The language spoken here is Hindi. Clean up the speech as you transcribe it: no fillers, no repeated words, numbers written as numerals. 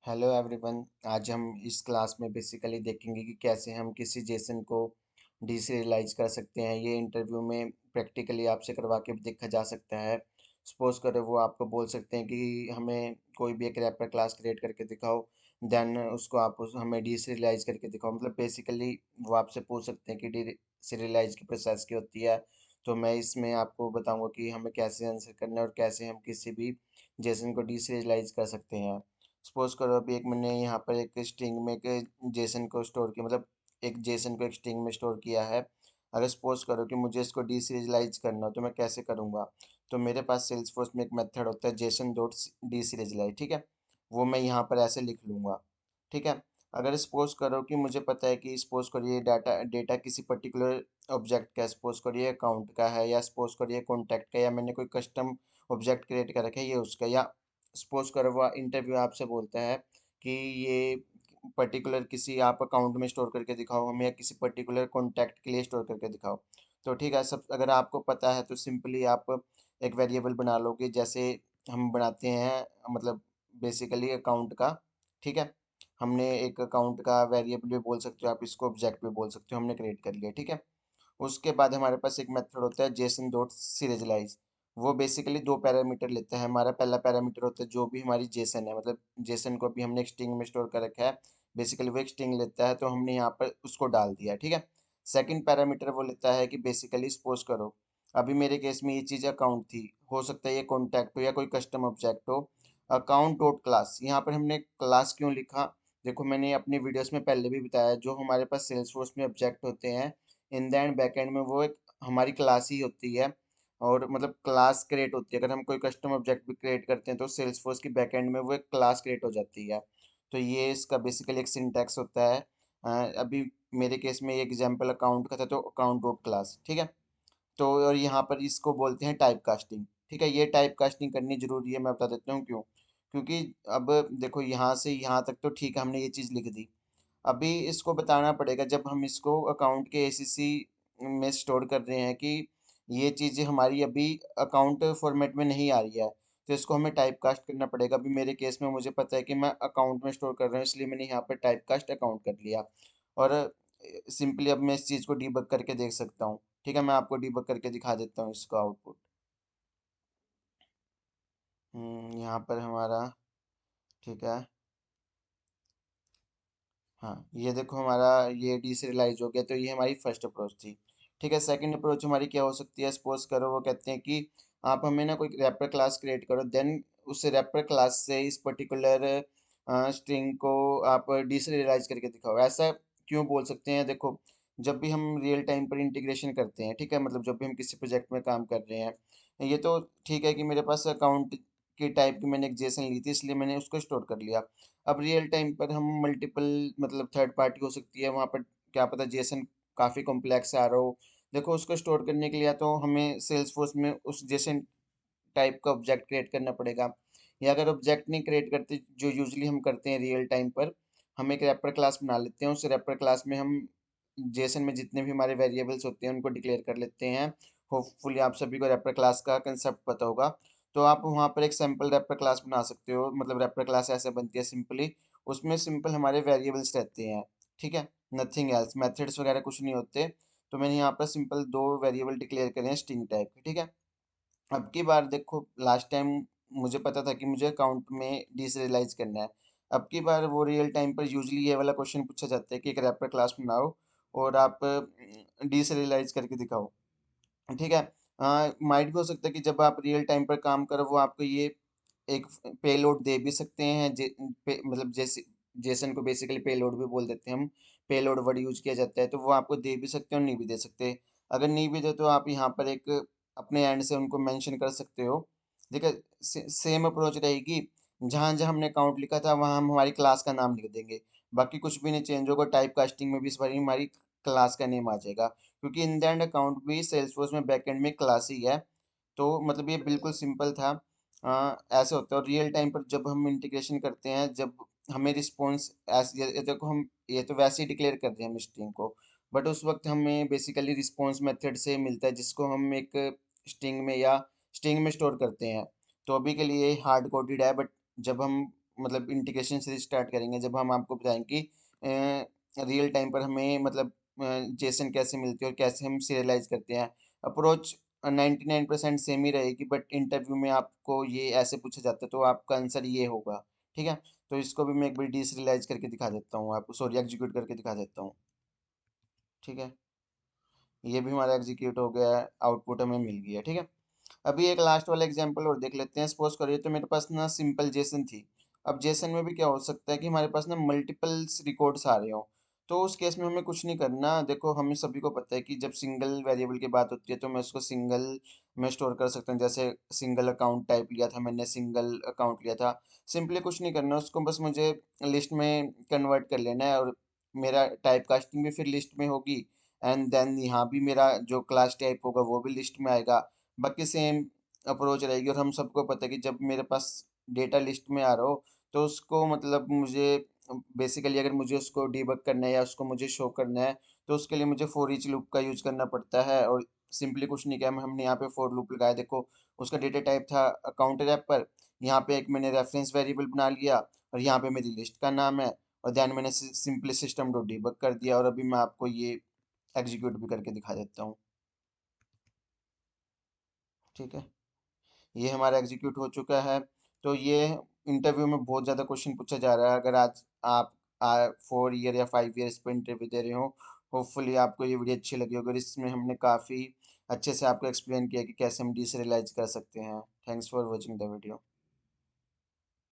Hello everyone. आज हम इस क्लास में बेसिकली देखेंगे कि कैसे हम किसी जेसन को डीसerialize कर सकते हैं। ये इंटरव्यू में प्रैक्टिकली आपसे करवा के भी देखा जा सकता है। सपोज करो वो आपको बोल सकते हैं कि हमें कोई भी एक रैपर क्लास क्रिएट करके दिखाओ, देन उसको आप हमें डीसerialize करके दिखाओ। मतलब बेसिकली वो आपसे पूछ सकते हैं कि डीसerialize की प्रोसेस क्या होती है। तो मैं इसमें आपको बताऊंगा कि हमें कैसे आंसर करना है और कैसे हम किसी भी जेसन को डीसerialize कर सकते हैं। सपोज करो अभी एक मैंने यहाँ पर एक स्ट्रिंग में एक जेसन को स्टोर किया, मतलब एक जेसन को एक स्ट्रिंग में स्टोर किया है। अगर सपोज करो कि मुझे इसको डीसीरियलाइज करना हो तो मैं कैसे करूँगा। तो मेरे पास सेल्सफोर्स में एक मेथड होता है जेसन डॉट डीसीरियलाइज, ठीक है। वो मैं यहाँ पर ऐसे लिख लूँगा, ठीक है। अगर सपोज करो कि मुझे पता है कि सपोज करिए डाटा डेटा किसी पर्टिकुलर ऑब्जेक्ट का, सपोज करिए अकाउंट का है, या सपोज करिए कॉन्टैक्ट का, या मैंने कोई कस्टम ऑब्जेक्ट क्रिएट कर रखा है ये उसका, या सपोज करो वो इंटरव्यू आपसे बोलता है कि ये पर्टिकुलर किसी आप अकाउंट में स्टोर करके दिखाओ हमें, या किसी पर्टिकुलर कॉन्टैक्ट के लिए स्टोर करके दिखाओ। तो ठीक है, सब अगर आपको पता है तो सिंपली आप एक वेरिएबल बना लोगे, जैसे हम बनाते हैं, मतलब बेसिकली अकाउंट का, ठीक है। हमने एक अकाउंट का वेरिएबल भी बोल सकते हो आप, इसको ऑब्जेक्ट भी बोल सकते हो, हमने क्रिएट कर लिया, ठीक है। उसके बाद हमारे पास एक मेथड होता है जेसन डॉट सीरियलाइज। वो बेसिकली दो पैरामीटर लेता है। हमारा पहला पैरामीटर होता है जो भी हमारी जेसन है, मतलब जेसन को भी हमने एक स्ट्रिंग में स्टोर कर रखा है, बेसिकली वो एक स्ट्रिंग लेता है, तो हमने यहाँ पर उसको डाल दिया, ठीक है। सेकंड पैरामीटर वो लेता है कि बेसिकली सपोज करो अभी मेरे केस में ये चीज़ अकाउंट थी, हो सकता है ये कॉन्टैक्ट हो या कोई कस्टम ऑब्जेक्ट हो। अकाउंट डॉट क्लास, यहाँ पर हमने क्लास क्यों लिखा, देखो मैंने अपनी वीडियोस में पहले भी बताया, जो हमारे पास सेल्सफोर्स में ऑब्जेक्ट होते हैं in the end back and में वो एक हमारी क्लास ही होती है। और मतलब क्लास क्रिएट होती है, अगर हम कोई कस्टम ऑब्जेक्ट भी क्रिएट करते हैं तो सेल्सफोर्स की बैक एंड में वो एक क्लास क्रिएट हो जाती है। तो ये इसका बेसिकली एक सिंटैक्स होता है। अभी मेरे केस में ये एग्जांपल अकाउंट का था, तो अकाउंट डॉट क्लास, ठीक है। तो और यहाँ पर इसको बोलते हैं टाइप कास्टिंग, ठीक है। ये टाइप कास्टिंग करनी जरूरी है, मैं बता देता हूँ क्यों। क्योंकि अब देखो यहाँ से यहाँ तक तो ठीक है, हमने ये चीज़ लिख दी। अभी इसको बताना पड़ेगा जब हम इसको अकाउंट के एसीसी में स्टोर कर रहे हैं कि ये चीज़ें हमारी अभी अकाउंट फॉर्मेट में नहीं आ रही है, तो इसको हमें टाइप कास्ट करना पड़ेगा। अभी मेरे केस में मुझे पता है कि मैं अकाउंट में स्टोर कर रहा हूँ, इसलिए मैंने यहाँ पर टाइप कास्ट अकाउंट कर लिया। और सिंपली अब मैं इस चीज़ को डीबग करके देख सकता हूँ, ठीक है। मैं आपको डीबग करके दिखा देता हूँ इसका आउटपुट। यहाँ पर हमारा, ठीक है, हाँ ये देखो हमारा ये डीसerialize हो गया। तो ये हमारी फर्स्ट अप्रोच थी, ठीक है। सेकंड अप्रोच हमारी क्या हो सकती है, सपोज करो वो कहते हैं कि आप हमें ना कोई रैपर क्लास क्रिएट करो, देन उस रैपर क्लास से इस पर्टिकुलर स्ट्रिंग को आप डीसerialize करके दिखाओ। ऐसा क्यों बोल सकते हैं, देखो जब भी हम रियल टाइम पर इंटीग्रेशन करते हैं, ठीक है, मतलब जब भी हम किसी प्रोजेक्ट में काम कर रहे हैं, ये तो ठीक है कि मेरे पास अकाउंट की टाइप की मैंने एक जेसन ली थी, इसलिए मैंने उसको स्टोर कर लिया। अब रियल टाइम पर हम मल्टीपल, मतलब थर्ड पार्टी हो सकती है वहाँ पर, क्या पता जेसन काफ़ी कॉम्प्लेक्स आ रहा हो। देखो उसको स्टोर करने के लिए या तो हमें सेल्सफोर्स में उस जेसन टाइप का ऑब्जेक्ट क्रिएट करना पड़ेगा, या अगर ऑब्जेक्ट नहीं क्रिएट करते जो यूजली हम करते हैं रियल टाइम पर, हम एक रैपर क्लास बना लेते हैं। उस रैपर क्लास में हम जेसन में जितने भी हमारे वेरिएबल्स होते हैं उनको डिक्लेयर कर लेते हैं। होपफुली आप सभी को रैपर क्लास का कंसेप्ट पता होगा। तो आप वहाँ पर एक सैम्पल रैपर क्लास बना सकते हो, मतलब रैपर क्लास ऐसे बनती है सिंपली, उसमें सिंपल हमारे वेरिएबल्स रहते हैं, ठीक है। नथिंग एल्स, मेथड्स वगैरह कुछ नहीं होते। तो मैंने यहाँ पर सिंपल दो वेरिएबल डिक्लेयर करें हैं स्ट्रिंग टाइप के, ठीक है। अब की बार देखो लास्ट टाइम मुझे पता था कि मुझे अकाउंट में डीसerialize करना है। अब की बार वो रियल टाइम पर यूजली ये वाला क्वेश्चन पूछा जाता है कि एक रैपर क्लास बनाओ और आप डीसerialize करके दिखाओ, ठीक है। माइट भी हो सकता है कि जब आप रियल टाइम पर काम करो वो आपको ये एक पेलोड दे भी सकते हैं, मतलब जैसे जेसन को बेसिकली पेलोड भी बोल देते हैं हम, पेलोड वर्ड यूज किया जाता है, तो वो आपको दे भी सकते हैं और नहीं भी दे सकते। अगर नहीं भी दे तो आप यहाँ पर एक अपने एंड से उनको मेंशन कर सकते हो। देखिए सेम अप्रोच रहेगी, जहाँ जहाँ हमने अकाउंट लिखा था वहाँ हम हमारी क्लास का नाम लिख देंगे, बाकी कुछ भी नहीं चेंज होगा। टाइप कास्टिंग में भी इस बार हमारी क्लास का नेम आ जाएगा, क्योंकि इन द एंड अकाउंट भी सेल्सफोर्स में बैकएंड में क्लास ही है। तो मतलब ये बिल्कुल सिंपल था। ऐसे होता है। और रियल टाइम पर जब हम इंटीग्रेशन करते हैं, जब हमें रिस्पॉन्स ऐसे, ये देखो हम ये तो वैसे ही डिक्लेयर कर रहे हैं हम स्ट्रिंग को, बट उस वक्त हमें बेसिकली रिस्पॉन्स मेथड से मिलता है, जिसको हम एक स्ट्रिंग में या स्ट्रिंग में स्टोर करते हैं। तो अभी के लिए हार्ड कोडेड है, बट जब हम मतलब इंटीग्रेशन से स्टार्ट करेंगे, जब हम आपको बताएंगे कि रियल टाइम पर हमें मतलब जेसन कैसे मिलती है और कैसे हम सीरियलाइज करते हैं। अप्रोच 99% सेम ही रहेगी, बट इंटरव्यू में आपको ये ऐसे पूछा जाता है तो आपका आंसर ये होगा। ठीक है, तो इसको भी मैं एक बार डीसरियलाइज करके दिखा देता हूँ आपको, सॉरी एग्जीक्यूट करके दिखा देता हूँ। ठीक है, ये भी हमारा एग्जीक्यूट हो गया है, आउटपुट हमें मिल गया। ठीक है, अभी एक लास्ट वाला एग्जांपल और देख लेते हैं। सपोज करिए तो मेरे पास ना सिंपल जेसन थी। अब जेसन में भी क्या हो सकता है कि हमारे पास ना मल्टीपल्स रिकॉर्ड्स आ रहे हो। तो उस केस में हमें कुछ नहीं करना। देखो, हमें सभी को पता है कि जब सिंगल वेरिएबल की बात होती है तो मैं उसको सिंगल में स्टोर कर सकता हूँ। जैसे सिंगल अकाउंट टाइप लिया था मैंने, सिंगल अकाउंट लिया था। सिंपली कुछ नहीं करना उसको, बस मुझे लिस्ट में कन्वर्ट कर लेना है, और मेरा टाइप कास्टिंग भी फिर लिस्ट में होगी। एंड देन यहाँ भी मेरा जो क्लास टाइप होगा वो भी लिस्ट में आएगा। बाकी सेम अप्रोच रहेगी। और हम सबको पता है कि जब मेरे पास डेटा लिस्ट में आ रहा हो तो उसको मतलब मुझे बेसिकली अगर मुझे उसको डीबग करना है या उसको मुझे शो करना है तो उसके लिए मुझे फॉर ईच लूप का यूज करना पड़ता है। और सिंपली कुछ नहीं किया, हमने यहाँ पे फॉर लूप लगाया। देखो, उसका डेटा टाइप था अकाउंट रैपर। यहाँ पे एक मैंने रेफरेंस वेरिएबल बना लिया और यहाँ पे मेरी लिस्ट का नाम है। और देन मैंने सिंपली सिस्टम डॉट डीबग कर दिया। और अभी मैं आपको ये एग्जीक्यूट भी करके दिखा देता हूँ। ठीक है, ये हमारा एग्जीक्यूट हो चुका है। तो ये इंटरव्यू में बहुत ज़्यादा क्वेश्चन पूछा जा रहा है। अगर आज आप 4 ईयर या 5 ईयर्स पे इंटरव्यू दे रहे हो, होपफुली आपको ये वीडियो अच्छी लगी होगी। और इसमें हमने काफ़ी अच्छे से आपको एक्सप्लेन किया कि कैसे हम डिसरियलाइज कर सकते हैं। Thanks for watching the video.